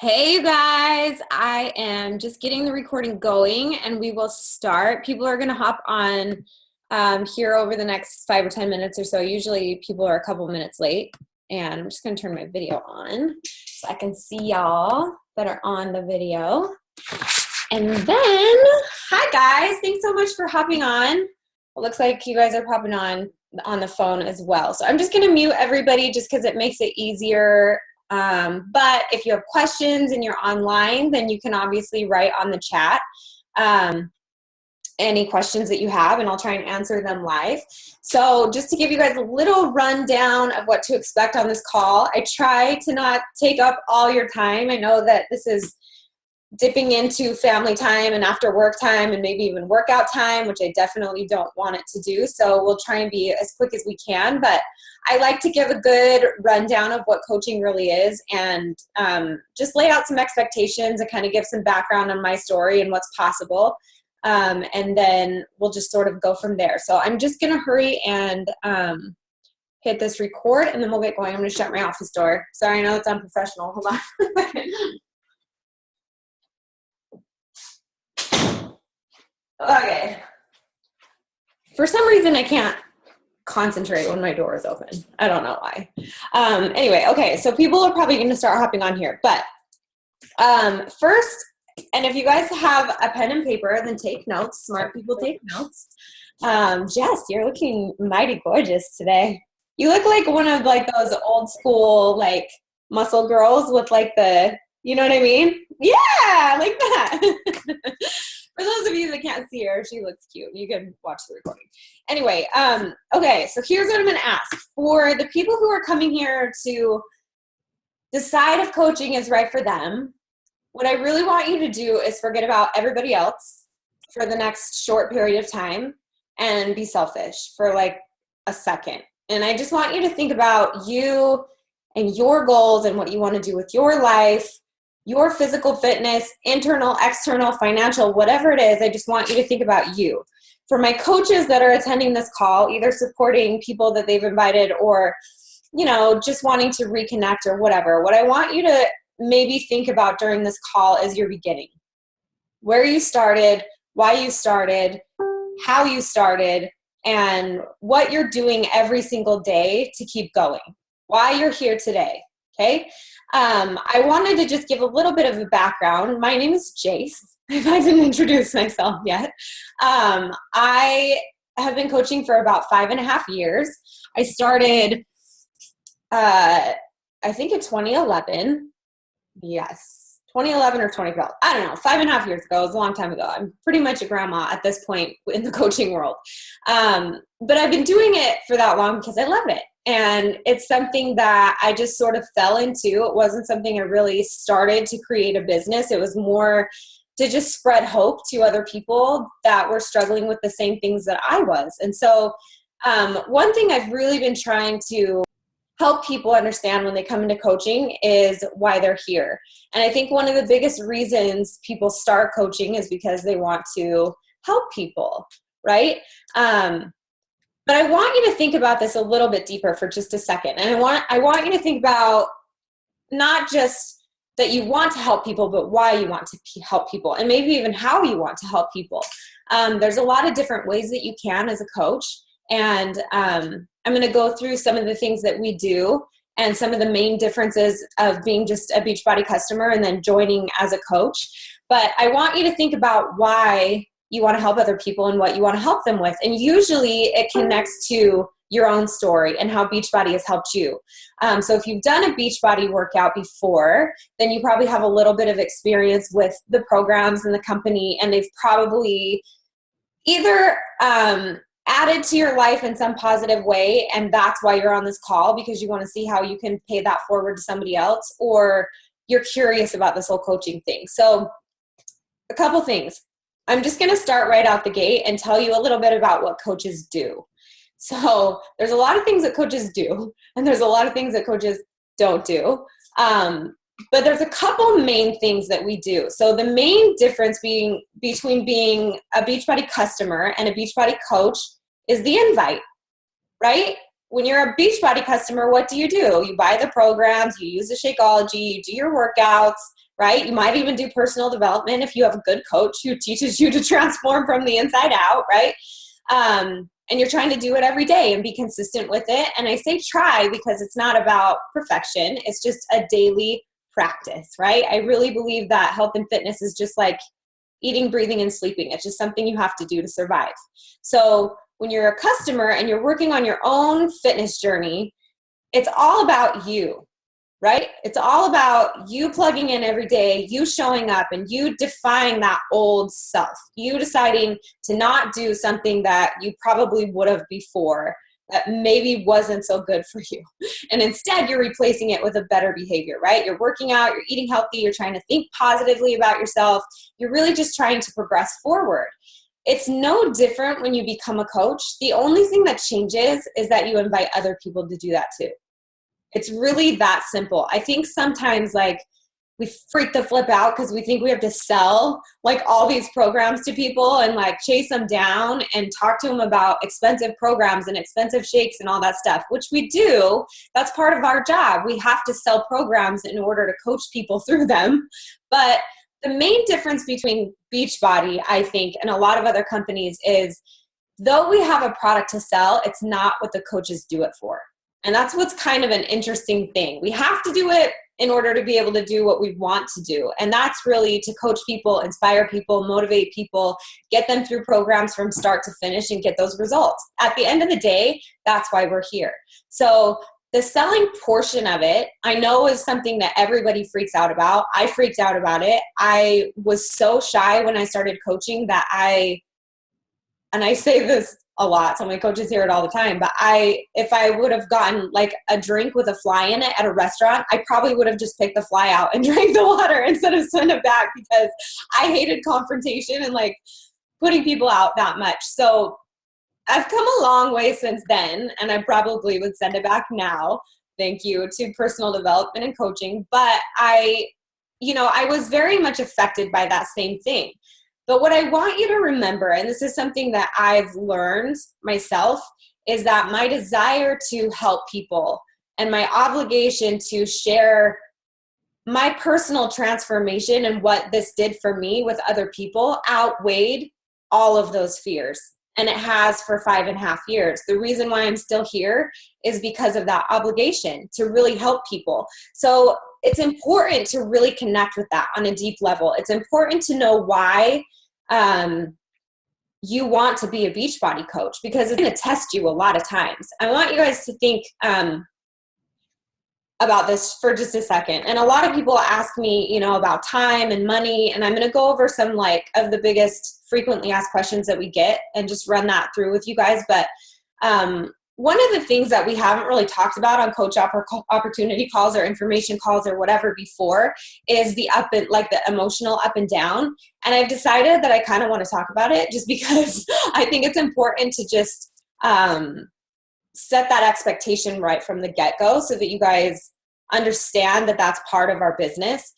Hey, you guys, I am just getting the recording going and we will start. People are going to hop on here over the next 5 or 10 minutes or so. Usually people are a couple minutes late, and I'm just going to turn my video on so I can see y'all that are on the video. And then, hi guys, thanks so much for hopping on. It looks like you guys are popping on the phone as well. So I'm just going to mute everybody just because it makes it easier. But if you have questions and you're online, then you can obviously write on the chat any questions that you have, and I'll try and answer them live. So just to give you guys a little rundown of what to expect on this call, I try to not take up all your time. I know that this is dipping into family time and after work time and maybe even workout time, which I definitely don't want it to do. So we'll try and be as quick as we can, but I like to give a good rundown of what coaching really is and just lay out some expectations and kind of give some background on my story and what's possible. And then we'll just sort of go from there. So I'm just going to hurry and hit this record, and then we'll get going. I'm going to shut my office door. Sorry, I know it's unprofessional. Hold on. Okay. For some reason, I can't concentrate when my door is open. I don't know why. Anyway, okay, so people are probably going to start hopping on here. But first, and if you guys have a pen and paper, then take notes. Smart people take notes. Jess, you're looking mighty gorgeous today. You look like one of like those old school like muscle girls with like the, you know what I mean? Yeah, like that. For those of you that can't see her, she looks cute. You can watch the recording. Anyway, okay, so here's what I'm going to ask. For the people who are coming here to decide if coaching is right for them, what I really want you to do is forget about everybody else for the next short period of time and be selfish for like a second. And I just want you to think about you and your goals and what you want to do with your life, your physical fitness, internal, external, financial, whatever it is. I just want you to think about you. For my coaches that are attending this call, either supporting people that they've invited or, you know, just wanting to reconnect or whatever, what I want you to maybe think about during this call is your beginning. Where you started, why you started, how you started, and what you're doing every single day to keep going. Why you're here today, okay? I wanted to just give a little bit of a background. My name is Jace, if I didn't introduce myself yet. I have been coaching for about 5.5 years. I started, I think in 2011. Yes, 2011 or 2012. I don't know, 5.5 years ago. It was a long time ago. I'm pretty much a grandma at this point in the coaching world. But I've been doing it for that long because I love it. And it's something that I just sort of fell into. It wasn't something I really started to create a business. It was more to just spread hope to other people that were struggling with the same things that I was. And so one thing I've really been trying to help people understand when they come into coaching is why they're here. And I think one of the biggest reasons people start coaching is because they want to help people, right? But I want you to think about this a little bit deeper for just a second. And I want you to think about not just that you want to help people, but why you want to help people, and maybe even how you want to help people. There's a lot of different ways that you can as a coach. And I'm going to go through some of the things that we do and some of the main differences of being just a Beachbody customer and then joining as a coach. But I want you to think about why you want to help other people and what you want to help them with. And usually it connects to your own story and how Beachbody has helped you. So if you've done a Beachbody workout before, then you probably have a little bit of experience with the programs and the company, and they've probably either added to your life in some positive way, and that's why you're on this call, because you want to see how you can pay that forward to somebody else, or you're curious about this whole coaching thing. So a couple things. I'm just going to start right out the gate and tell you a little bit about what coaches do. So there's a lot of things that coaches do, and there's a lot of things that coaches don't do. But there's a couple main things that we do. So the main difference between being a Beachbody customer and a Beachbody coach is the invite, right? When you're a Beachbody customer, what do? You buy the programs, you use the Shakeology, you do your workouts, right? You might even do personal development if you have a good coach who teaches you to transform from the inside out, right? And you're trying to do it every day and be consistent with it. And I say try because it's not about perfection. It's just a daily practice, right? I really believe that health and fitness is just like eating, breathing, and sleeping. It's just something you have to do to survive. So when you're a customer and you're working on your own fitness journey, it's all about you, right? It's all about you plugging in every day, you showing up, and you defying that old self, you deciding to not do something that you probably would have before that maybe wasn't so good for you. And instead, you're replacing it with a better behavior, right? You're working out, you're eating healthy, you're trying to think positively about yourself. You're really just trying to progress forward. It's no different when you become a coach. The only thing that changes is that you invite other people to do that too. It's really that simple. I think sometimes like we freak the flip out because we think we have to sell like all these programs to people and like chase them down and talk to them about expensive programs and expensive shakes and all that stuff, which we do. That's part of our job. We have to sell programs in order to coach people through them. But the main difference between Beachbody, I think, and a lot of other companies is though we have a product to sell, it's not what the coaches do it for. And that's what's kind of an interesting thing. We have to do it in order to be able to do what we want to do. And that's really to coach people, inspire people, motivate people, get them through programs from start to finish and get those results. At the end of the day, that's why we're here. So the selling portion of it, I know is something that everybody freaks out about. I freaked out about it. I was so shy when I started coaching that and I say this a lot, so my coaches hear it all the time, but if I would have gotten like a drink with a fly in it at a restaurant, I probably would have just picked the fly out and drank the water instead of send it back because I hated confrontation and like putting people out that much. So I've come a long way since then, and I probably would send it back now. Thank you to personal development and coaching. But I was very much affected by that same thing. But what I want you to remember, and this is something that I've learned myself, is that my desire to help people and my obligation to share my personal transformation and what this did for me with other people outweighed all of those fears. And it has for 5.5 years. The reason why I'm still here is because of that obligation to really help people. So it's important to really connect with that on a deep level. It's important to know why you want to be a Beachbody coach, because it's going to test you a lot of times. I want you guys to think about this for just a second. And a lot of people ask me, about time and money, and I'm going to go over some like of the biggest frequently asked questions that we get and just run that through with you guys. But one of the things that we haven't really talked about on coach opportunity calls or information calls or whatever before is the the emotional up and down. And I've decided that I kind of want to talk about it just because I think it's important to just set that expectation right from the get-go so that you guys understand that that's part of our business.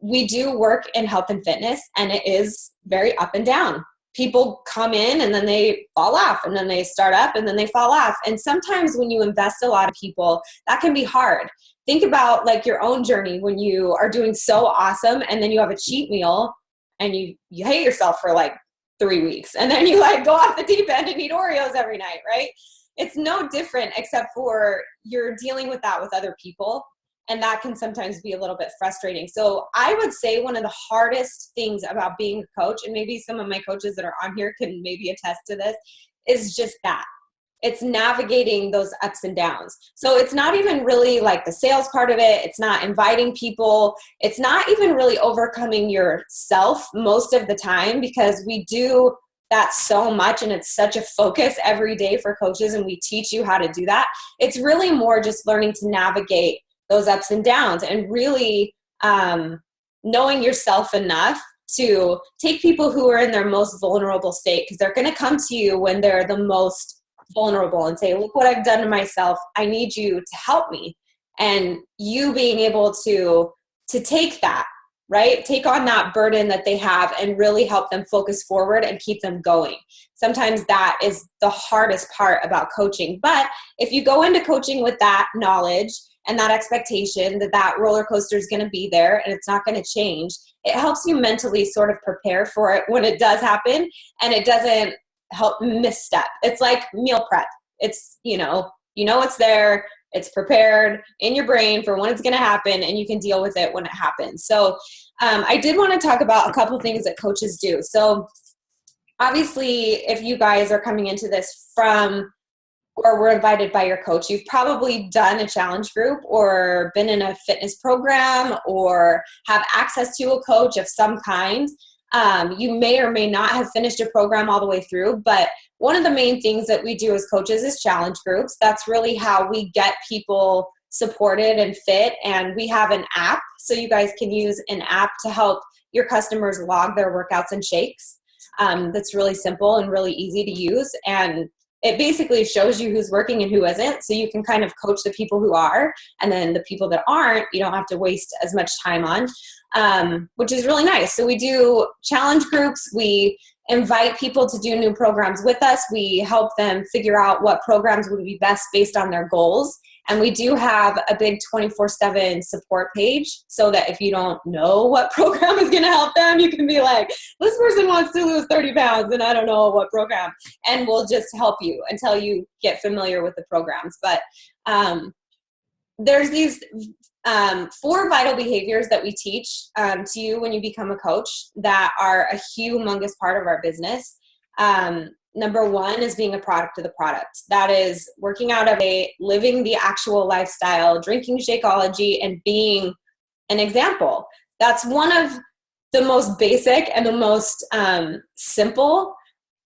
We do work in health and fitness, and it is very up and down. People come in and then they fall off, and then they start up and then they fall off. And sometimes when you invest a lot of people, that can be hard. Think about like your own journey when you are doing so awesome and then you have a cheat meal and you hate yourself for like 3 weeks, and then you like go off the deep end and eat Oreos every night, right? It's no different except for you're dealing with that with other people. And that can sometimes be a little bit frustrating. So I would say one of the hardest things about being a coach, and maybe some of my coaches that are on here can maybe attest to this, is just that. It's navigating those ups and downs. So it's not even really like the sales part of it. It's not inviting people. It's not even really overcoming yourself most of the time, because we do that so much and it's such a focus every day for coaches, and we teach you how to do that. It's really more just learning to navigate those ups and downs and really knowing yourself enough to take people who are in their most vulnerable state, because they're going to come to you when they're the most vulnerable and say, look what I've done to myself. I need you to help me. And you being able to take that, right? Take on that burden that they have and really help them focus forward and keep them going. Sometimes that is the hardest part about coaching. But if you go into coaching with that knowledge and that expectation that that roller coaster is going to be there and it's not going to change, it helps you mentally sort of prepare for it when it does happen, and it doesn't help misstep. It's like meal prep. It's, it's there, it's prepared in your brain for when it's going to happen, and you can deal with it when it happens. So I did want to talk about a couple things that coaches do. So obviously, if you guys are coming into this from or were invited by your coach, you've probably done a challenge group or been in a fitness program or have access to a coach of some kind. You may or may not have finished a program all the way through, but one of the main things that we do as coaches is challenge groups. That's really how we get people supported and fit. And we have an app, so you guys can use an app to help your customers log their workouts and shakes. That's really simple and really easy to use. And it basically shows you who's working and who isn't. So you can kind of coach the people who are, and then the people that aren't, you don't have to waste as much time on, which is really nice. So we do challenge groups. We invite people to do new programs with us. We help them figure out what programs would be best based on their goals. And we do have a big 24/7 support page, so that if you don't know what program is going to help them, you can be like, this person wants to lose 30 pounds and I don't know what program. And we'll just help you until you get familiar with the programs. But there's these 4 vital behaviors that we teach to you when you become a coach that are a humongous part of our business. Number 1 is being a product of the product. That is working out every day, living the actual lifestyle, drinking Shakeology, and being an example. That's one of the most basic and the most simple,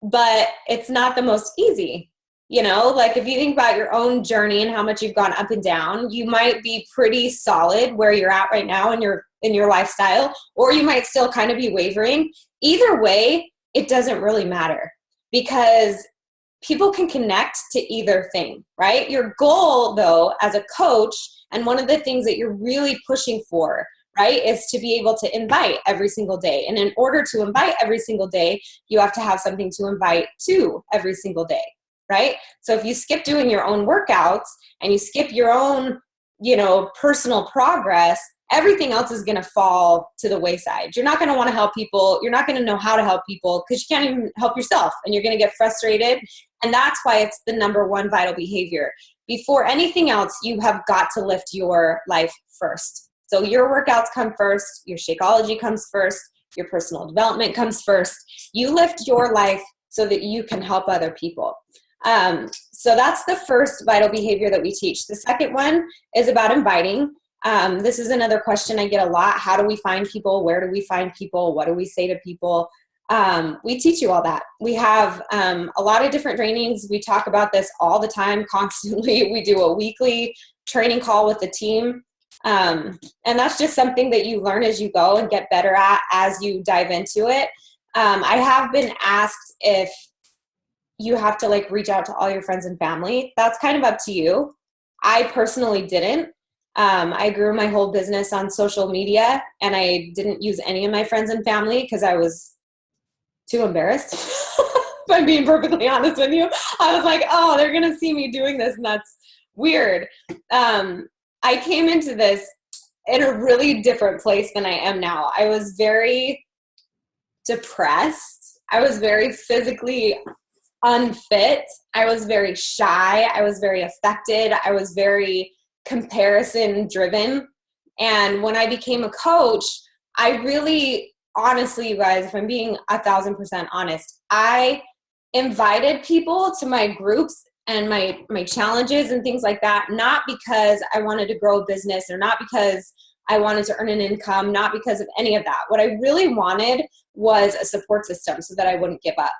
but it's not the most easy. Like if you think about your own journey and how much you've gone up and down, you might be pretty solid where you're at right now in your lifestyle, or you might still kind of be wavering. Either way, it doesn't really matter, because people can connect to either thing, right? Your goal, though, as a coach, and one of the things that you're really pushing for, right, is to be able to invite every single day. And in order to invite every single day, you have to have something to invite to every single day, right? So if you skip doing your own workouts and you skip your own, personal progress, everything else is going to fall to the wayside. You're not going to want to help people. You're not going to know how to help people because you can't even help yourself, and you're going to get frustrated. And that's why it's the number 1 vital behavior. Before anything else, you have got to lift your life first. So your workouts come first, your Shakeology comes first, your personal development comes first. You lift your life so that you can help other people. So that's the first vital behavior that we teach. The second one is about inviting. This is another question I get a lot. How do we find people? Where do we find people? What do we say to people? We teach you all that. We have a lot of different trainings. We talk about this all the time, constantly. We do a weekly training call with the team. And that's just something that you learn as you go and get better at as you dive into it. I have been asked if you have to reach out to all your friends and family. That's kind of up to you. I personally didn't. I grew my whole business on social media, and I didn't use any of my friends and family because I was too embarrassed. If I'm being perfectly honest with you, I was like, oh, they're going to see me doing this, and that's weird. I came into this in a really different place than I am now. I was very depressed. I was very physically unfit. I was very shy. I was very affected. I was very comparison driven. And when I became a coach, I really, honestly, you guys, if I'm being 1,000% honest, I invited people to my groups and my challenges and things like that, not because I wanted to grow a business or not because I wanted to earn an income, not because of any of that. What I really wanted was a support system so that I wouldn't give up,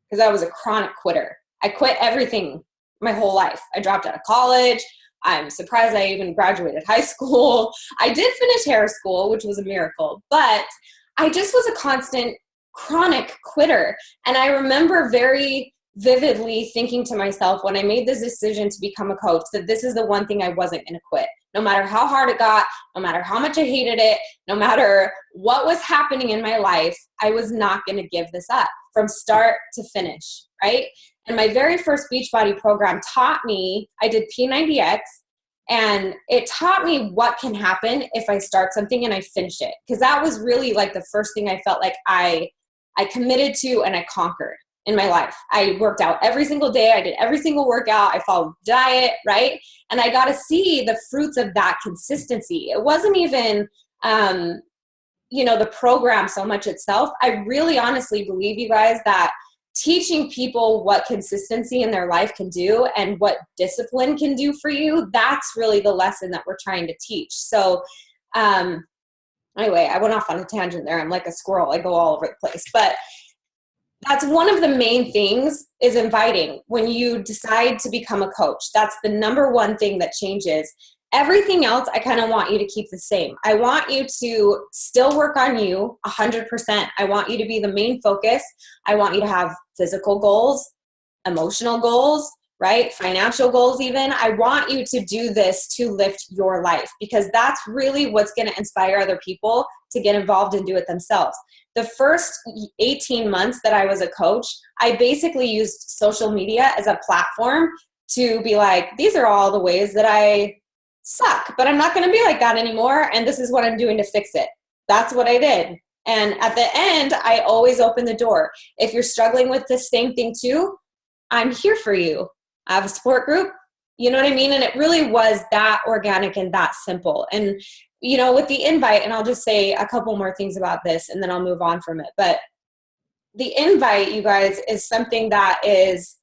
because I was a chronic quitter. I quit everything my whole life. I dropped out of college. I'm surprised I even graduated high school. I did finish hair school, which was a miracle, but I just was a constant chronic quitter. And I remember very vividly thinking to myself when I made this decision to become a coach that this is the one thing I wasn't going to quit. No matter how hard it got, no matter how much I hated it, no matter what was happening in my life, I was not going to give this up from start to finish, right? And my very first Beachbody program taught me, I did P90X, And it taught me what can happen if I start something and I finish it. Because that was really like the first thing I felt like I committed to and I conquered in my life. I worked out every single day. I did every single workout. I followed diet, right? And I got to see the fruits of that consistency. It wasn't even, the program so much itself. I really honestly believe, you guys, that teaching people what consistency in their life can do and what discipline can do for you, that's really the lesson that we're trying to teach. So anyway, I went off on a tangent there. I'm like a squirrel. I go all over the place. But that's one of the main things is inviting. When you decide to become a coach, that's the number one thing that changes. Everything else, I kind of want you to keep the same. I want you to still work on you 100%. I want you to be the main focus. I want you to have physical goals, emotional goals, right? Financial goals even. I want you to do this to lift your life, because that's really what's going to inspire other people to get involved and do it themselves. The first 18 months that I was a coach, I basically used social media as a platform to be like, these are all the ways that I suck, but I'm not going to be like that anymore. And this is what I'm doing to fix it. That's what I did. And at the end, I always open the door. If you're struggling with the same thing too, I'm here for you. I have a support group. You know what I mean? And it really was that organic and that simple. And, with the invite, and I'll just say a couple more things about this and then I'll move on from it. But the invite, you guys, is something that is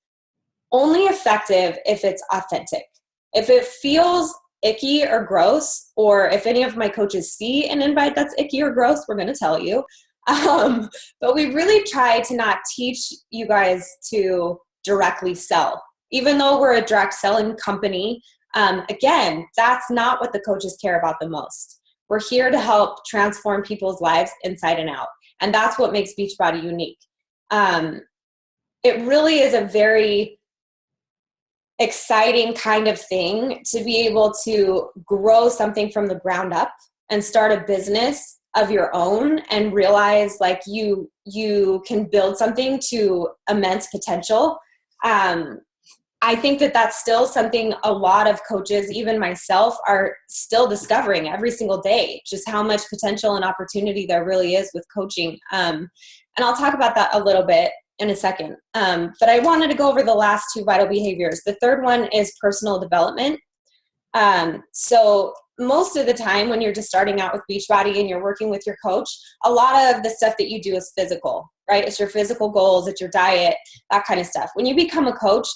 only effective if it's authentic. If it feels icky or gross, or if any of my coaches see an invite that's icky or gross, we're going to tell you. But we really try to not teach you guys to directly sell. Even though we're a direct selling company, again, that's not what the coaches care about the most. We're here to help transform people's lives inside and out. And that's what makes Beachbody unique. It really is a very exciting kind of thing to be able to grow something from the ground up and start a business of your own and realize like you can build something to immense potential. I think that that's still something a lot of coaches, even myself, are still discovering every single day, just how much potential and opportunity there really is with coaching. And I'll talk about that a little bit in a second. But I wanted to go over the last two vital behaviors. The third one is personal development. So most of the time when you're just starting out with Beachbody and you're working with your coach, a lot of the stuff that you do is physical, right? It's your physical goals, it's your diet, that kind of stuff. When you become a coach,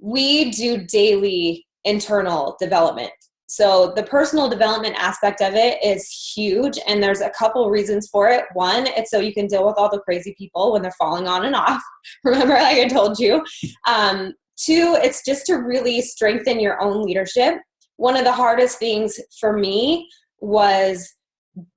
we do daily internal development. So the personal development aspect of it is huge, and there's a couple reasons for it. One, it's so you can deal with all the crazy people when they're falling on and off. Remember, like I told you. Two, it's just to really strengthen your own leadership. One of the hardest things for me was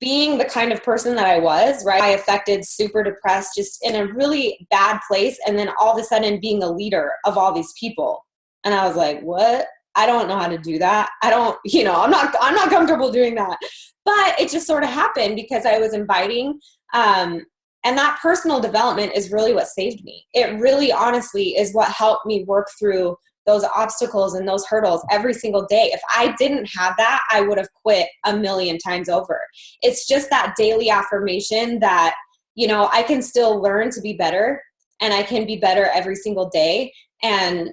being the kind of person that I was, right? I affected super depressed, just in a really bad place. And then all of a sudden being a leader of all these people. And I was like, what? I don't know how to do that. I'm not comfortable doing that. But it just sort of happened because I was inviting, and that personal development is really what saved me. It really honestly is what helped me work through those obstacles and those hurdles every single day. If I didn't have that, I would have quit a million times over. It's just that daily affirmation that, I can still learn to be better, and I can be better every single day. And,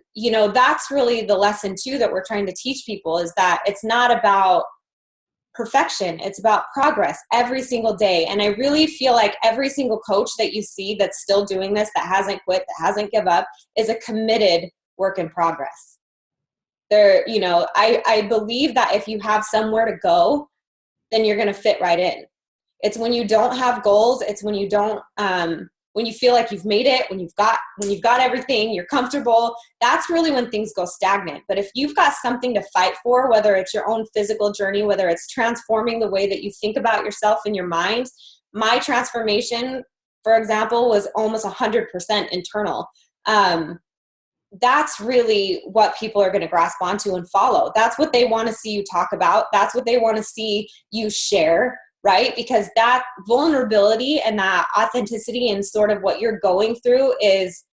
that's really the lesson too that we're trying to teach people, is that it's not about perfection. It's about progress every single day. And I really feel like every single coach that you see that's still doing this, that hasn't quit, that hasn't given up, is a committed work in progress. I believe that if you have somewhere to go, then you're going to fit right in. It's when you don't have goals. It's when you don't, when you feel like you've made it, when you've got everything, you're comfortable, that's really when things go stagnant. But if you've got something to fight for, whether it's your own physical journey, whether it's transforming the way that you think about yourself in your mind, my transformation, for example, was almost 100% internal. That's really what people are going to grasp onto and follow. That's what they want to see you talk about. That's what they want to see you share, right? Because that vulnerability and that authenticity and sort of what you're going through is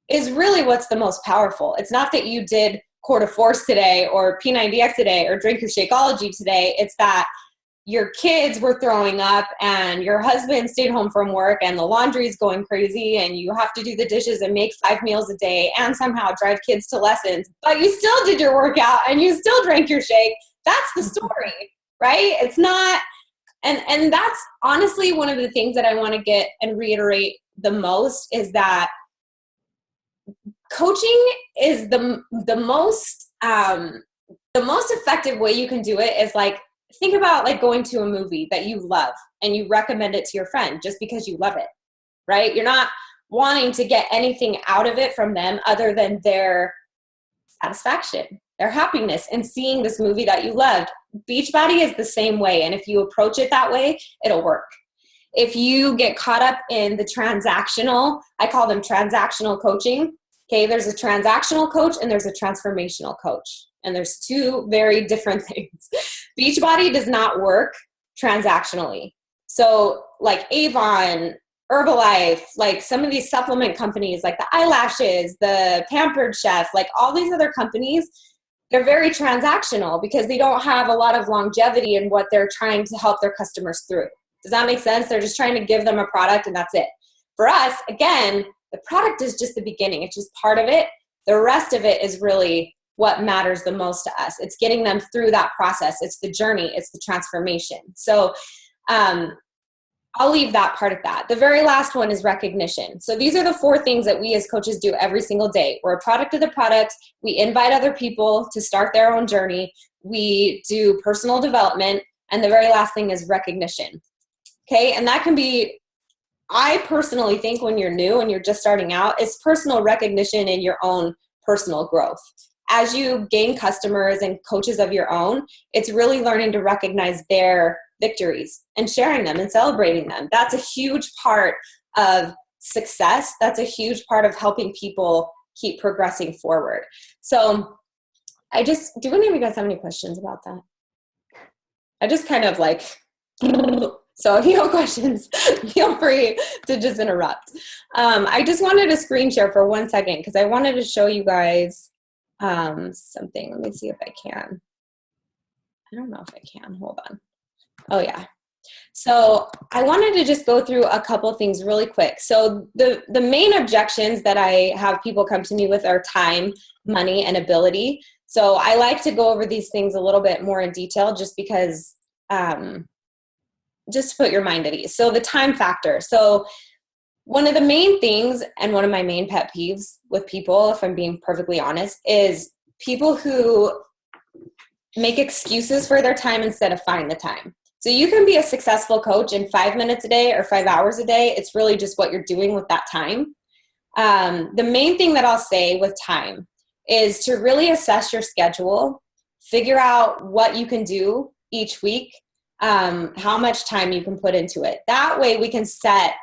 really what's the most powerful. It's not that you did Core de Force today or P90X today or drink your Shakeology today. It's that your kids were throwing up and your husband stayed home from work and the laundry is going crazy and you have to do the dishes and make 5 meals a day and somehow drive kids to lessons, but you still did your workout and you still drank your shake. That's the story, right? It's not, and that's honestly one of the things that I want to get and reiterate the most is that coaching is the most effective way you can do it is like, think about like going to a movie that you love and you recommend it to your friend just because you love it, right? You're not wanting to get anything out of it from them other than their satisfaction, their happiness in seeing this movie that you loved. Beachbody is the same way. And if you approach it that way, it'll work. If you get caught up in the transactional, I call them transactional coaching. Okay, there's a transactional coach and there's a transformational coach. And there's two very different things. Beachbody does not work transactionally. So like Avon, Herbalife, like some of these supplement companies, like the eyelashes, the Pampered Chef, like all these other companies, they're very transactional because they don't have a lot of longevity in what they're trying to help their customers through. Does that make sense? They're just trying to give them a product and that's it. For us, again, the product is just the beginning. It's just part of it. The rest of it is really what matters the most to us. It's getting them through that process. It's the journey. It's the transformation. So I'll leave that part of that. The very last one is recognition. So these are the 4 things that we as coaches do every single day. We're a product of the product. We invite other people to start their own journey. We do personal development. And the very last thing is recognition. Okay. And that can be, I personally think when you're new and you're just starting out, it's personal recognition in your own personal growth. As you gain customers and coaches of your own, it's really learning to recognize their victories and sharing them and celebrating them. That's a huge part of success. That's a huge part of helping people keep progressing forward. So do any of you guys have any questions about that? I just kind of like, so if you have questions, feel free to just interrupt. I just wanted to screen share for 1 second because I wanted to show you guys something. Let me see if I can. I don't know if I can. Hold on. Oh, yeah. So I wanted to just go through a couple things really quick. So the main objections that I have people come to me with are time, money, and ability. So I like to go over these things a little bit more in detail just because, just to put your mind at ease. So the time factor. So one of the main things and one of my main pet peeves with people, if I'm being perfectly honest, is people who make excuses for their time instead of find the time. So you can be a successful coach in 5 minutes a day or 5 hours a day. It's really just what you're doing with that time. The main thing that I'll say with time is to really assess your schedule, figure out what you can do each week, how much time you can put into it. That way we can set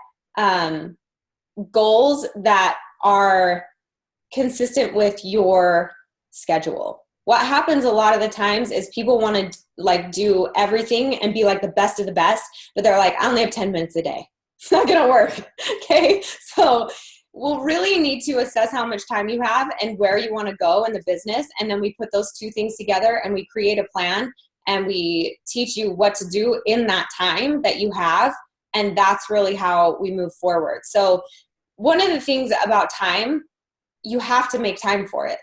goals that are consistent with your schedule. What happens a lot of the times is people want to like do everything and be like the best of the best, but they're like, I only have 10 minutes a day. It's not going to work. Okay. So we'll really need to assess how much time you have and where you want to go in the business. And then we put those 2 things together and we create a plan and we teach you what to do in that time that you have. And that's really how we move forward. So one of the things about time, you have to make time for it.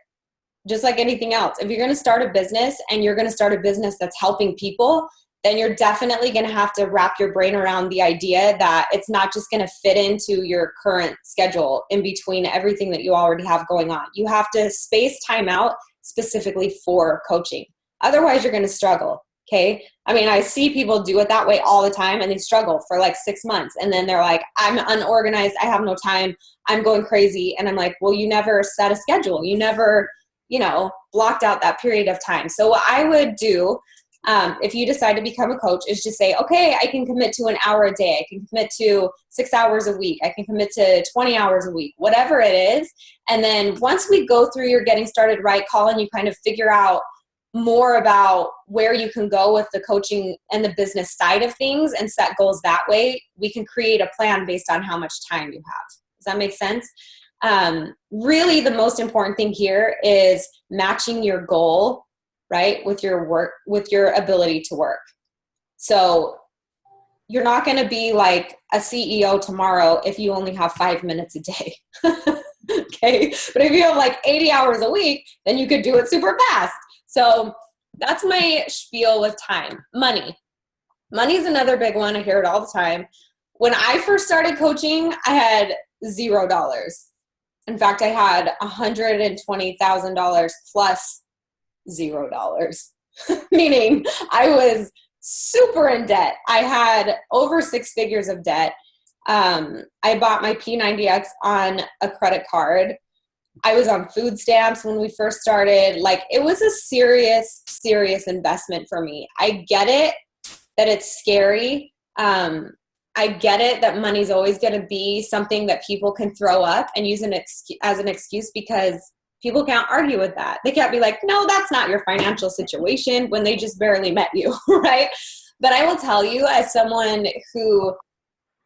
Just like anything else. If you're going to start a business and you're going to start a business that's helping people, then you're definitely going to have to wrap your brain around the idea that it's not just going to fit into your current schedule in between everything that you already have going on. You have to space time out specifically for coaching. Otherwise, you're going to struggle. Okay. I mean, I see people do it that way all the time and they struggle for like 6 months. And then they're like, I'm unorganized. I have no time. I'm going crazy. And I'm like, well, you never set a schedule. You never, blocked out that period of time. So what I would do if you decide to become a coach is just say, okay, I can commit to an hour a day. I can commit to 6 hours a week. I can commit to 20 hours a week, whatever it is. And then once we go through your getting started right call and you kind of figure out more about where you can go with the coaching and the business side of things and set goals that way, we can create a plan based on how much time you have. Does that make sense? Really the most important thing here is matching your goal, right, with your work, with your ability to work. So you're not going to be like a CEO tomorrow if you only have 5 minutes a day. Okay. But if you have like 80 hours a week, then you could do it super fast. So that's my spiel with time. Money is another big one. I hear it all the time. When I first started coaching, I had $0. In fact, I had $120,000 plus $0, meaning I was super in debt. I had over 6 figures of debt. I bought my P90X on a credit card. I was on food stamps when we first started. Like, it was a serious, serious investment for me. I get it that it's scary. I get it that money's always going to be something that people can throw up and use as an excuse, because people can't argue with that. They can't be like, no, that's not your financial situation, when they just barely met you, right? But I will tell you, as someone who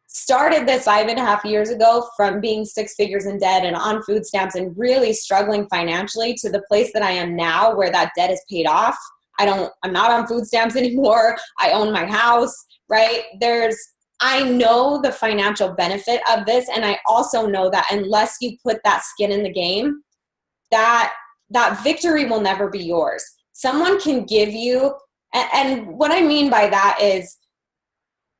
started this 5.5 years ago, from being 6 figures in debt and on food stamps and really struggling financially, to the place that I am now where that debt is paid off. I'm not on food stamps anymore. I own my house, right? I know the financial benefit of this. And I also know that unless you put that skin in the game, that victory will never be yours. Someone can give you, and what I mean by that is,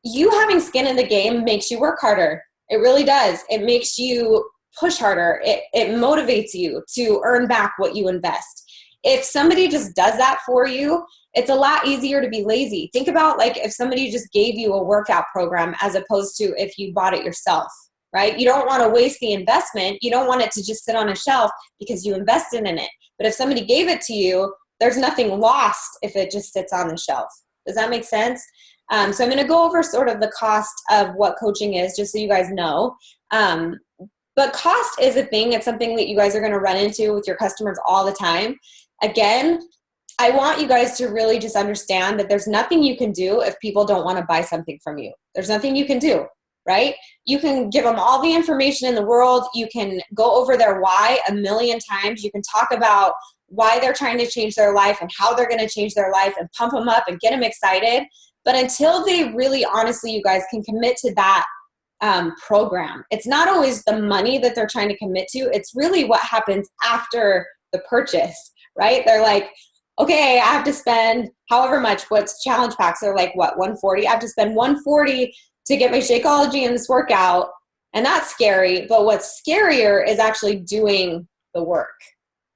you having skin in the game makes you work harder. It really does. It makes you push harder. It motivates you to earn back what you invest. If somebody just does that for you, it's a lot easier to be lazy. Think about, like, if somebody just gave you a workout program as opposed to if you bought it yourself, right? You don't want to waste the investment. You don't want it to just sit on a shelf because you invested in it. But if somebody gave it to you, there's nothing lost if it just sits on the shelf. Does that make sense? So I'm going to go over sort of the cost of what coaching is, just so you guys know. But cost is a thing. It's something that you guys are going to run into with your customers all the time. Again, I want you guys to really just understand that there's nothing you can do if people don't want to buy something from you. There's nothing you can do, right? You can give them all the information in the world. You can go over their why a million times. You can talk about why they're trying to change their life and how they're going to change their life and pump them up and get them excited. But until they really, honestly, you guys can commit to that program, it's not always the money that they're trying to commit to. It's really what happens after the purchase, right? They're like, okay, I have to spend however much. What's challenge packs? They're like, what, 140? I have to spend 140 to get my Shakeology in this workout. And that's scary. But what's scarier is actually doing the work.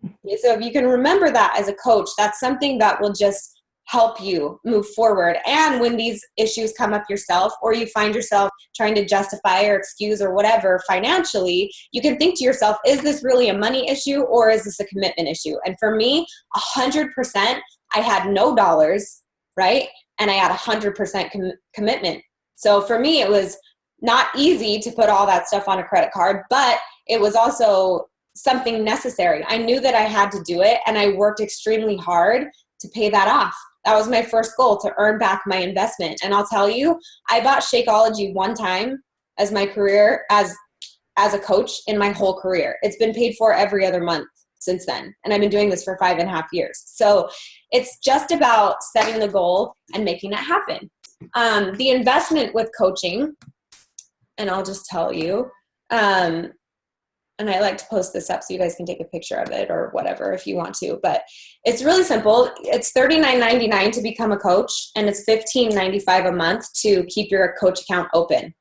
Okay, so if you can remember that as a coach, that's something that will just help you move forward. And when these issues come up yourself, or you find yourself trying to justify or excuse or whatever financially, you can think to yourself, is this really a money issue or is this a commitment issue? And for me, 100%, I had no dollars, right? And I had 100% commitment. So for me, it was not easy to put all that stuff on a credit card, but it was also something necessary. I knew that I had to do it, and I worked extremely hard to pay that off. That was my first goal, to earn back my investment. And I'll tell you, I bought Shakeology one time as my career, as a coach in my whole career. It's been paid for every other month since then. And I've been doing this for 5.5 years. So it's just about setting the goal and making it happen. The investment with coaching, and I'll just tell you, and I like to post this up so you guys can take a picture of it or whatever if you want to. But it's really simple. It's $39.99 to become a coach, and it's $15.95 a month to keep your coach account open.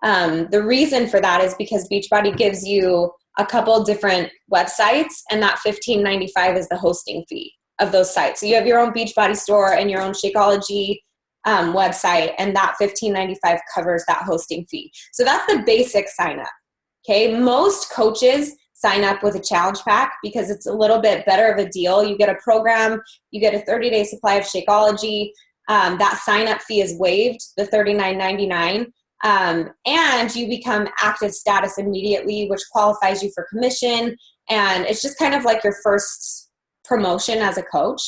The reason for that is because Beachbody gives you a couple different websites, and that $15.95 is the hosting fee of those sites. So you have your own Beachbody store and your own Shakeology website, and that $15.95 covers that hosting fee. So that's the basic sign up. Okay, most coaches sign up with a challenge pack because it's a little bit better of a deal. You get a program, you get a 30-day supply of Shakeology. That sign-up fee is waived, the $39.99, and you become active status immediately, which qualifies you for commission. And it's just kind of like your first promotion as a coach.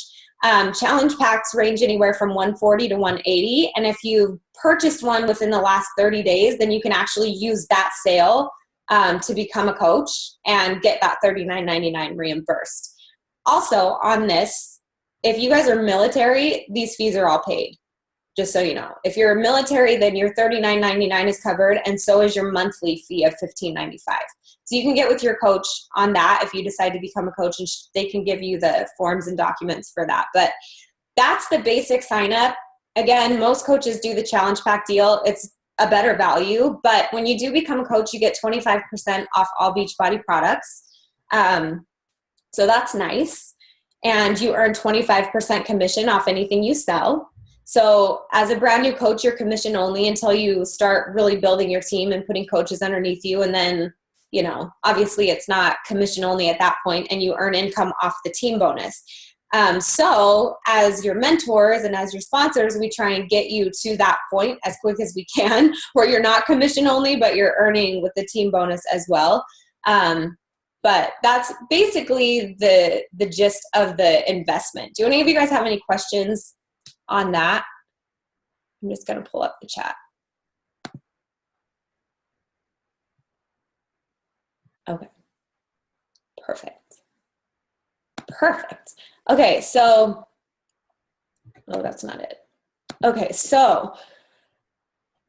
Challenge packs range anywhere from $140 to $180, and if you purchased one within the last 30 days, then you can actually use that sale to become a coach and get that $39.99 reimbursed. Also on this, if you guys are military, these fees are all paid. Just so you know, if you're military, then your $39.99 is covered, and so is your monthly fee of $15.95. So you can get with your coach on that if you decide to become a coach, and they can give you the forms and documents for that. But that's the basic sign up. Again, most coaches do the challenge pack deal. It's a better value, but when you do become a coach, you get 25% off all Beachbody products. So that's nice. And you earn 25% commission off anything you sell. So as a brand new coach, you're commission only until you start really building your team and putting coaches underneath you. And then, you know, obviously it's not commission only at that point, and you earn income off the team bonus. So as your mentors and as your sponsors, we try and get you to that point as quick as we can, where you're not commission only, but you're earning with the team bonus as well. But that's basically the gist of the investment. Do any of you guys have any questions on that? I'm just going to pull up the chat. Okay. Perfect. Okay, so, oh, that's not it. Okay, so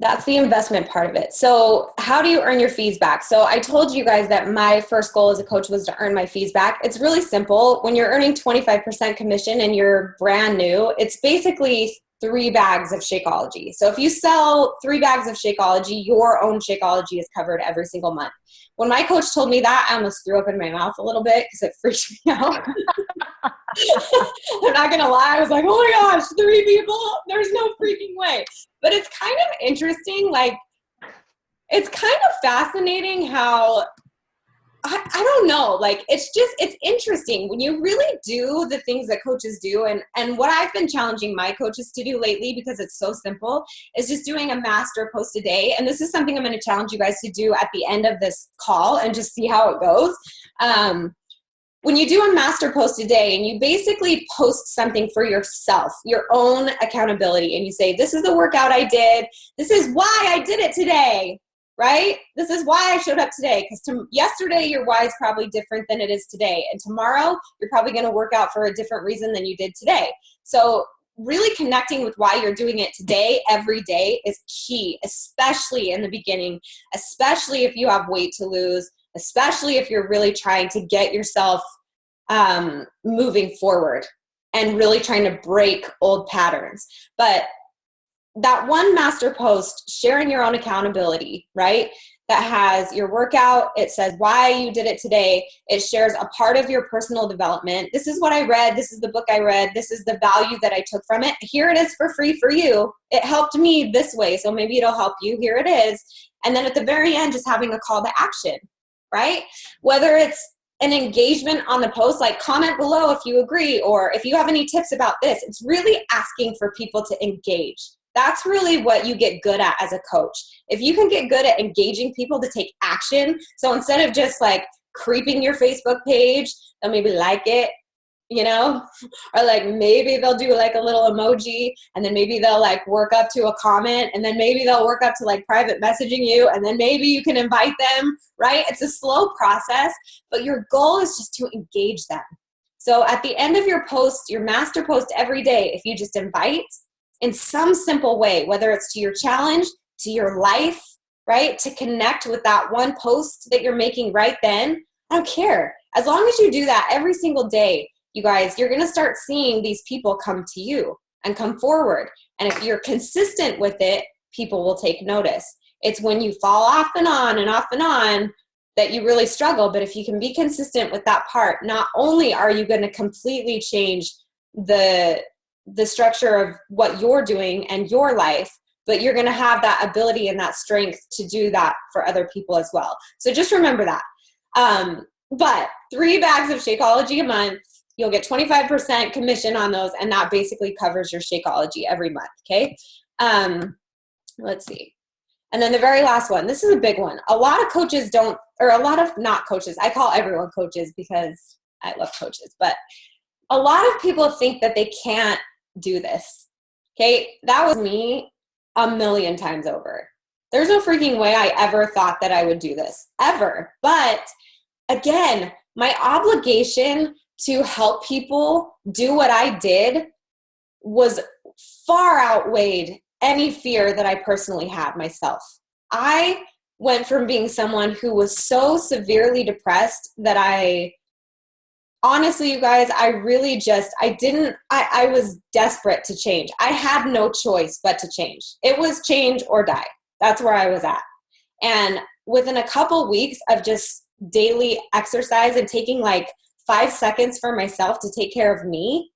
that's the investment part of it. So how do you earn your fees back? So I told you guys that my first goal as a coach was to earn my fees back. It's really simple. When you're earning 25% commission and you're brand new, it's basically 3 bags of Shakeology. So if you sell 3 bags of Shakeology, your own Shakeology is covered every single month. When my coach told me that, I almost threw up in my mouth a little bit because it freaked me out. I'm not going to lie. I was like, oh my gosh, 3 people? There's no freaking way. But it's kind of interesting. Like, it's kind of fascinating how, I don't know, like, it's interesting when you really do the things that coaches do. And what I've been challenging my coaches to do lately, because it's so simple, is just doing a master post a day. And this is something I'm going to challenge you guys to do at the end of this call and just see how it goes. When you do a master post a day and you basically post something for yourself, your own accountability, and you say, this is the workout I did. This is why I did it today. Right? This is why I showed up today, because yesterday your why is probably different than it is today. And tomorrow you're probably going to work out for a different reason than you did today. So really connecting with why you're doing it today, every day, is key, especially in the beginning, especially if you have weight to lose, especially if you're really trying to get yourself moving forward and really trying to break old patterns. But that one master post, sharing your own accountability, right? That has your workout. It says why you did it today. It shares a part of your personal development. This is what I read. This is the book I read. This is the value that I took from it. Here it is for free for you. It helped me this way, so maybe it'll help you. Here it is. And then at the very end, just having a call to action, right? Whether it's an engagement on the post, like comment below if you agree, or if you have any tips about this. It's really asking for people to engage. That's really what you get good at as a coach. If you can get good at engaging people to take action, so instead of just like creeping your Facebook page, they'll maybe like it, you know, or like maybe they'll do like a little emoji, and then maybe they'll like work up to a comment, and then maybe they'll work up to like private messaging you, and then maybe you can invite them, right? It's a slow process, but your goal is just to engage them. So at the end of your post, your master post every day, if you just invite in some simple way, whether it's to your challenge, to your life, right? To connect with that one post that you're making right then, I don't care. As long as you do that every single day, you guys, you're gonna start seeing these people come to you and come forward. And if you're consistent with it, people will take notice. It's when you fall off and on that you really struggle. But if you can be consistent with that part, not only are you gonna completely change the structure of what you're doing and your life, but you're going to have that ability and that strength to do that for other people as well. So just remember that. But 3 bags of Shakeology a month, you'll get 25% commission on those, and that basically covers your Shakeology every month, okay? Let's see. And then the very last one, this is a big one. A lot of coaches don't, or a lot of not coaches, I call everyone coaches because I love coaches, but a lot of people think that they can't do this. Okay, that was me a million times over. There's no freaking way I ever thought that I would do this, ever. But again, my obligation to help people do what I did was far outweighed any fear that I personally had myself. I went from being someone who was so severely depressed that honestly, you guys, I was desperate to change. I had no choice but to change. It was change or die. That's where I was at. And within a couple weeks of just daily exercise and taking like 5 seconds for myself to take care of me,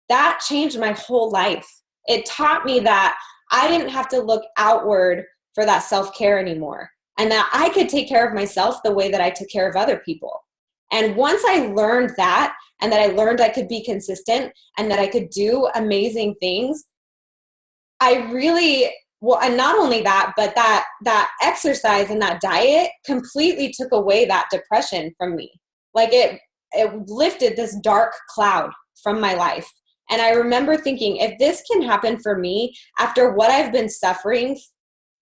that changed my whole life. It taught me that I didn't have to look outward for that self-care anymore, and that I could take care of myself the way that I took care of other people. And once I learned that, and that I learned I could be consistent and that I could do amazing things, and not only that, but that exercise and that diet completely took away that depression from me. Like it lifted this dark cloud from my life. And I remember thinking, if this can happen for me after what I've been suffering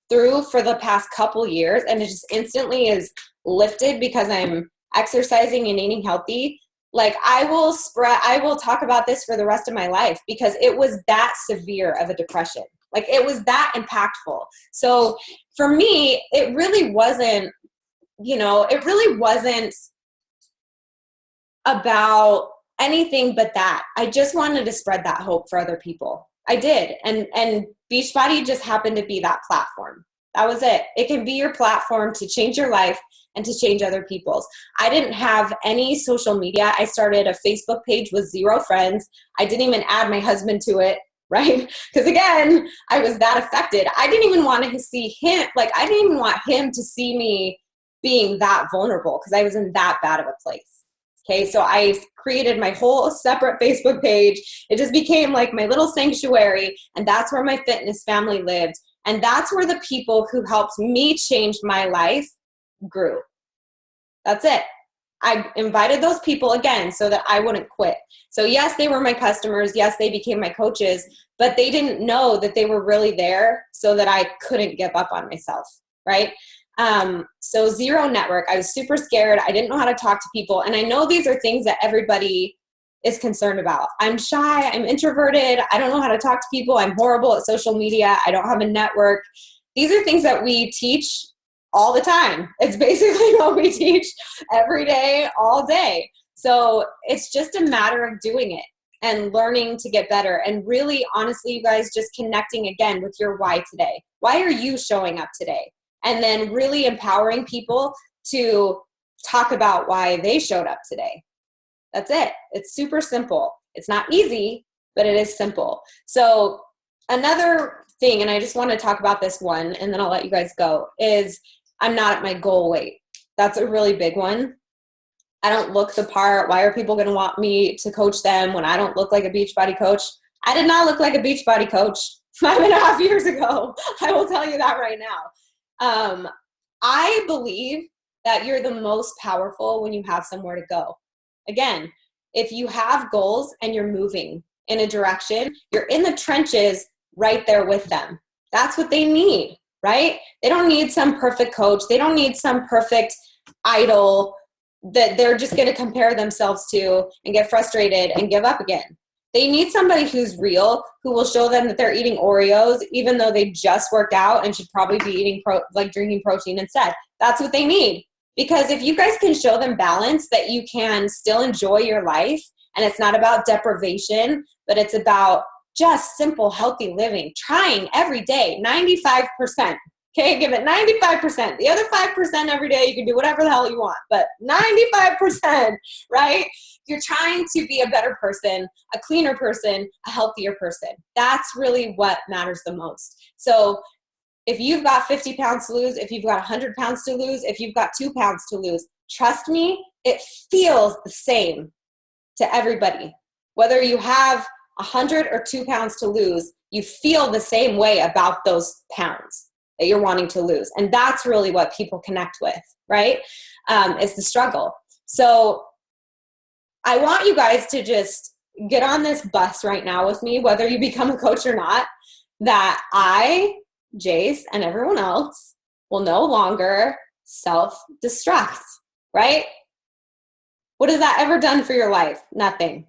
through for the past couple years, and it just instantly is lifted because I'm exercising and eating healthy, like I will talk about this for the rest of my life, because it was that severe of a depression. Like it was that impactful. So for me, it really wasn't about anything but that. I just wanted to spread that hope for other people. I did. And Beachbody just happened to be that platform. That was it. It can be your platform to change your life and to change other people's. I didn't have any social media. I started a Facebook page with 0 friends. I didn't even add my husband to it, right? Because again, I was that affected. I didn't even want to see him. Like I didn't even want him to see me being that vulnerable, because I was in that bad of a place. Okay, so I created my whole separate Facebook page. It just became like my little sanctuary, and that's where my fitness family lived. And that's where the people who helped me change my life grew. That's it. I invited those people again so that I wouldn't quit. So yes, they were my customers. Yes, they became my coaches, but they didn't know that they were really there so that I couldn't give up on myself, right? So 0 network. I was super scared. I didn't know how to talk to people. And I know these are things that everybody is concerned about. I'm shy. I'm introverted. I don't know how to talk to people. I'm horrible at social media. I don't have a network. These are things that we teach all the time. It's basically what we teach every day, all day. So it's just a matter of doing it and learning to get better. And really, honestly, you guys, just connecting again with your why today. Why are you showing up today? And then really empowering people to talk about why they showed up today. That's it. It's super simple. It's not easy, but it is simple. So another thing, and I just want to talk about this one, and then I'll let you guys go, is I'm not at my goal weight. That's a really big one. I don't look the part. Why are people going to want me to coach them when I don't look like a Beachbody coach? I did not look like a Beachbody coach 5.5 years ago. I will tell you that right now. I believe that you're the most powerful when you have somewhere to go. Again, if you have goals and you're moving in a direction, you're in the trenches right there with them. That's what they need, right? They don't need some perfect coach. They don't need some perfect idol that they're just going to compare themselves to and get frustrated and give up again. They need somebody who's real, who will show them that they're eating Oreos, even though they just worked out and should probably be eating drinking protein instead. That's what they need. Because if you guys can show them balance, that you can still enjoy your life, and it's not about deprivation, but it's about just simple, healthy living, trying every day, 95%. Okay, give it 95%. The other 5% every day, you can do whatever the hell you want, but 95%, right? You're trying to be a better person, a cleaner person, a healthier person. That's really what matters the most. So if you've got 50 pounds to lose, if you've got 100 pounds to lose, if you've got 2 pounds to lose, trust me, it feels the same to everybody. Whether you have 100 or 2 pounds to lose, you feel the same way about those pounds that you're wanting to lose. And that's really what people connect with, right? It's the struggle. So I want you guys to just get on this bus right now with me, whether you become a coach or not, that I Jace, and everyone else will no longer self-destruct, right? What has that ever done for your life? Nothing.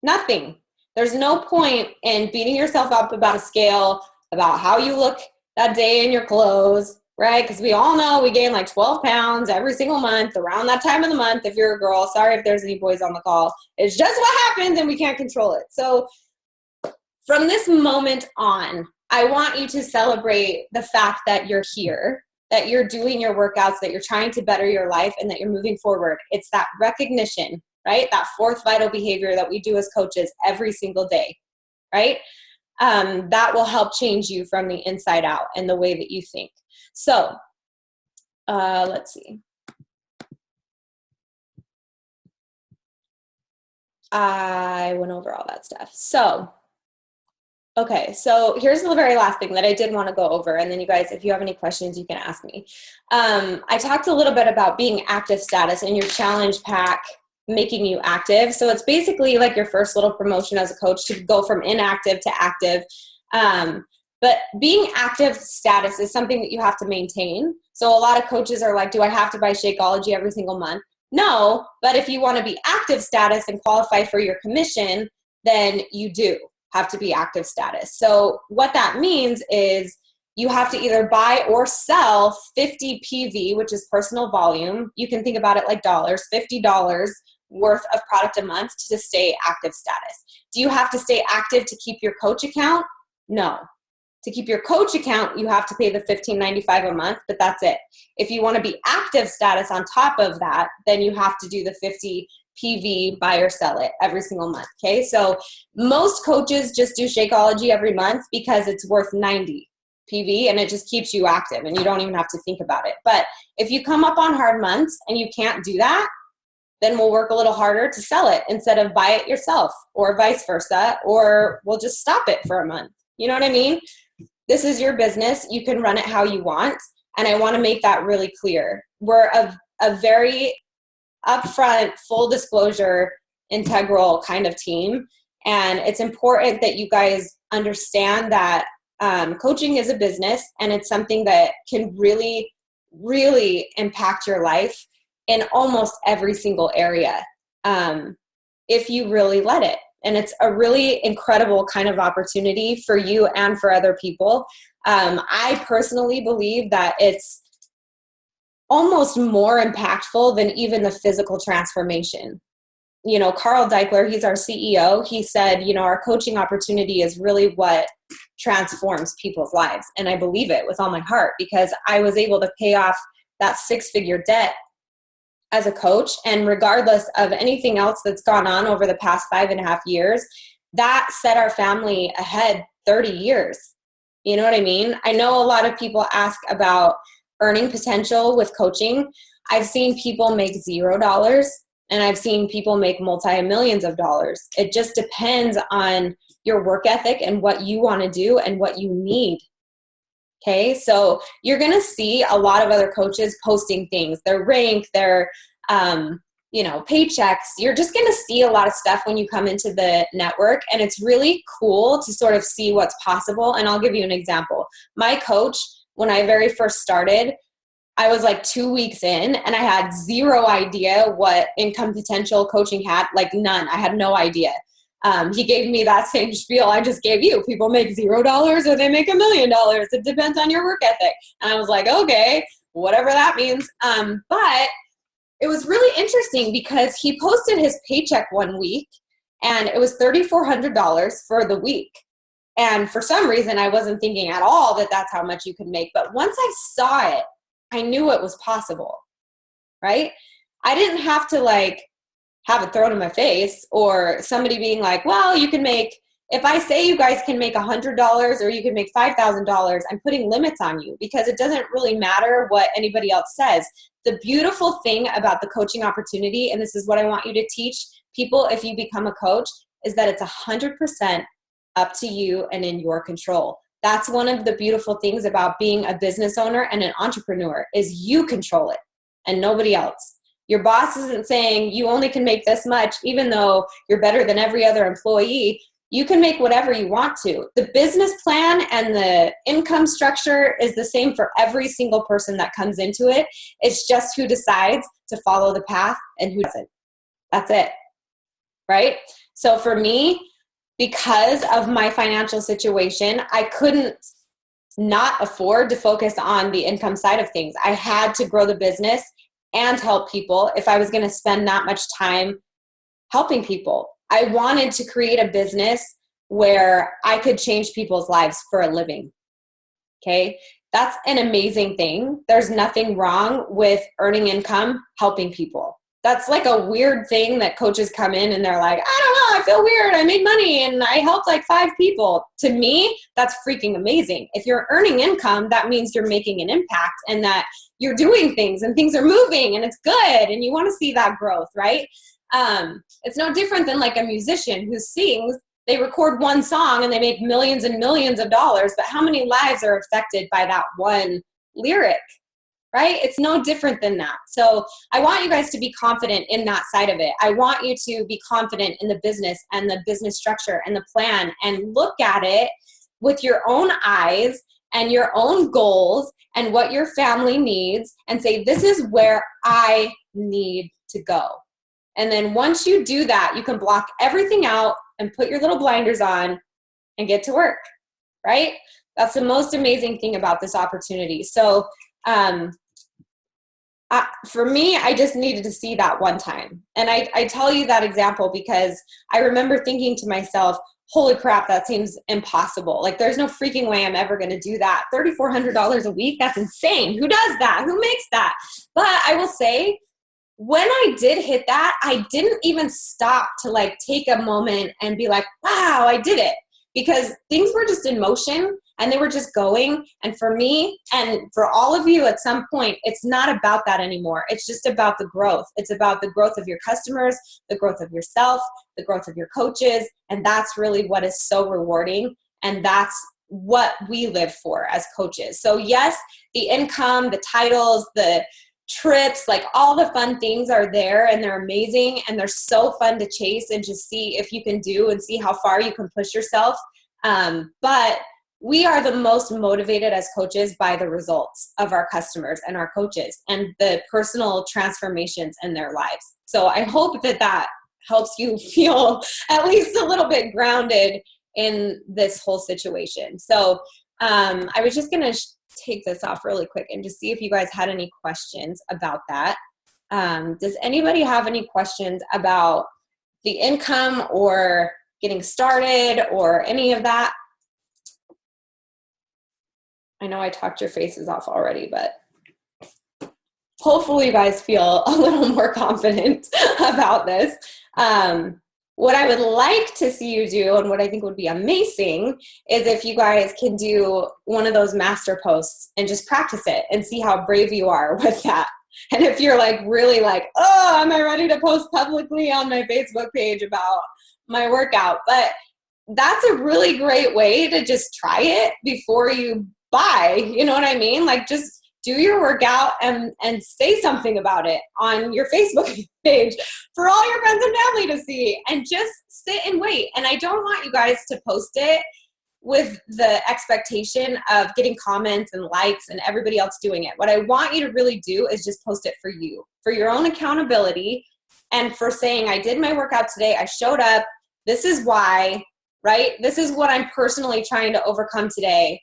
Nothing. There's no point in beating yourself up about a scale, about how you look that day in your clothes, right? Because we all know we gain like 12 pounds every single month around that time of the month if you're a girl. Sorry if there's any boys on the call. It's just what happens and we can't control it. So from this moment on, I want you to celebrate the fact that you're here, that you're doing your workouts, that you're trying to better your life, and that you're moving forward. It's that recognition, right? That fourth vital behavior that we do as coaches every single day, right? That will help change you from the inside out and the way that you think. So let's see. I went over all that stuff. So, okay, so here's the very last thing that I did want to go over. And then you guys, if you have any questions, you can ask me. I talked a little bit about being active status in your challenge pack, making you active. So it's basically like your first little promotion as a coach to go from inactive to active. But being active status is something that you have to maintain. So a lot of coaches are like, do I have to buy Shakeology every single month? No, but if you want to be active status and qualify for your commission, then you do have to be active status. So what that means is you have to either buy or sell 50 PV, which is personal volume. You can think about it like dollars, $50 worth of product a month to stay active status. Do you have to stay active to keep your coach account? No. To keep your coach account, you have to pay the $15.95 a month, but that's it. If you want to be active status on top of that, then you have to do the 50 PV, buy or sell it every single month, okay? So most coaches just do Shakeology every month because it's worth 90 PV and it just keeps you active and you don't even have to think about it. But if you come up on hard months and you can't do that, then we'll work a little harder to sell it instead of buy it yourself, or vice versa, or we'll just stop it for a month. You know what I mean? This is your business. You can run it how you want. And I want to make that really clear. We're a very upfront, full disclosure, integral kind of team. And it's important that you guys understand that coaching is a business and it's something that can really, really impact your life in almost every single area if you really let it. And it's a really incredible kind of opportunity for you and for other people. I personally believe that it's almost more impactful than even the physical transformation. You know, Carl Deichler, he's our CEO, he said, you know, our coaching opportunity is really what transforms people's lives. And I believe it with all my heart because I was able to pay off that 6-figure debt as a coach. And regardless of anything else that's gone on over the past 5.5 years, that set our family ahead 30 years. You know what I mean? I know a lot of people ask about earning potential with coaching. I've seen people make $0 and I've seen people make multi-millions of dollars. It just depends on your work ethic and what you want to do and what you need. Okay, so you're going to see a lot of other coaches posting things, their rank, their, paychecks. You're just going to see a lot of stuff when you come into the network, and it's really cool to sort of see what's possible. And I'll give you an example. My coach, when I very first started, I was like 2 weeks in, and I had zero idea what income potential coaching had, like none. I had no idea. He gave me that same spiel I just gave you. People make $0 or they make $1 million. It depends on your work ethic. And I was like, okay, whatever that means. But it was really interesting because he posted his paycheck one week and it was $3,400 for the week. And for some reason, I wasn't thinking at all that that's how much you could make. But once I saw it, I knew it was possible, right? I didn't have to have it thrown in my face or somebody being like, well, you can make, if I say you guys can make $100 or you can make $5,000, I'm putting limits on you because it doesn't really matter what anybody else says. The beautiful thing about the coaching opportunity, and this is what I want you to teach people if you become a coach, is that it's 100% up to you and in your control. That's one of the beautiful things about being a business owner and an entrepreneur is you control it and nobody else. Your boss isn't saying you only can make this much, even though you're better than every other employee. You can make whatever you want to. The business plan and the income structure is the same for every single person that comes into it. It's just who decides to follow the path and who doesn't. That's it, right? So for me, because of my financial situation, I couldn't not afford to focus on the income side of things. I had to grow the business and help people if I was going to spend that much time helping people. I wanted to create a business where I could change people's lives for a living. Okay? That's an amazing thing. There's nothing wrong with earning income, helping people. That's like a weird thing that coaches come in and they're like, I don't know, I feel weird. I made money and I helped like 5 people. To me, that's freaking amazing. If you're earning income, that means you're making an impact and that you're doing things and things are moving and it's good and you want to see that growth, right? It's no different than like a musician who sings. They record one song and they make millions and millions of dollars, but how many lives are affected by that one lyric, right? It's no different than that. So I want you guys to be confident in that side of it. I want you to be confident in the business and the business structure and the plan and look at it with your own eyes and your own goals and what your family needs and say, this is where I need to go. And then once you do that, you can block everything out and put your little blinders on and get to work, right? That's the most amazing thing about this opportunity. So for me, I just needed to see that one time. And I tell you that example because I remember thinking to myself, holy crap, that seems impossible. Like there's no freaking way I'm ever going to do that. $3,400 a week, that's insane. Who does that? Who makes that? But I will say, when I did hit that, I didn't even stop to like take a moment and be like, wow, I did it. Because things were just in motion and they were just going. And for me and for all of you at some point, it's not about that anymore. It's just about the growth. It's about the growth of your customers, the growth of yourself, the growth of your coaches. And that's really what is so rewarding. And that's what we live for as coaches. So yes, the income, the titles, the trips, like all the fun things are there and they're amazing and they're so fun to chase and just see if you can do and see how far you can push yourself. But we are the most motivated as coaches by the results of our customers and our coaches and the personal transformations in their lives. So I hope that that helps you feel at least a little bit grounded in this whole situation. So I was just going to take this off really quick and just see if you guys had any questions about that. Does anybody have any questions about the income or getting started or any of that? I know I talked your faces off already, but hopefully you guys feel a little more confident about this. What I would like to see you do and what I think would be amazing is if you guys can do one of those master posts and just practice it and see how brave you are with that. And if you're like really like, oh, am I ready to post publicly on my Facebook page about my workout? But that's a really great way to just try it before you buy. You know what I mean? Like just do your workout and say something about it on your Facebook page for all your friends and family to see and just sit and wait. And I don't want you guys to post it with the expectation of getting comments and likes and everybody else doing it. What I want you to really do is just post it for you, for your own accountability and for saying, I did my workout today. I showed up. This is why, right? This is what I'm personally trying to overcome today.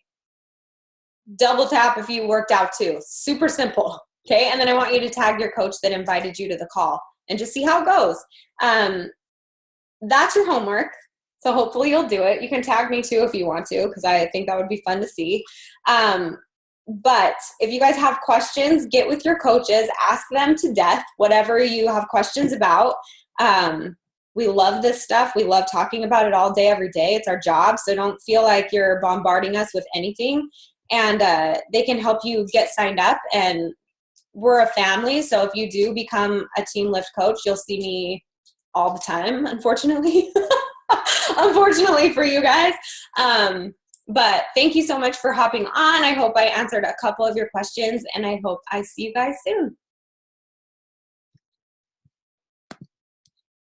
Double tap if you worked out too. Super simple. Okay. And then I want you to tag your coach that invited you to the call and just see how it goes. That's your homework. So hopefully you'll do it. You can tag me too if you want to, because I think that would be fun to see. But if you guys have questions, get with your coaches, ask them to death, whatever you have questions about. We love this stuff. We love talking about it all day, every day. It's our job. So don't feel like you're bombarding us with anything. And they can help you get signed up. And we're a family. So if you do become a Team Lift coach, you'll see me all the time, unfortunately. Unfortunately for you guys. But thank you so much for hopping on. I hope I answered a couple of your questions, and I hope I see you guys soon.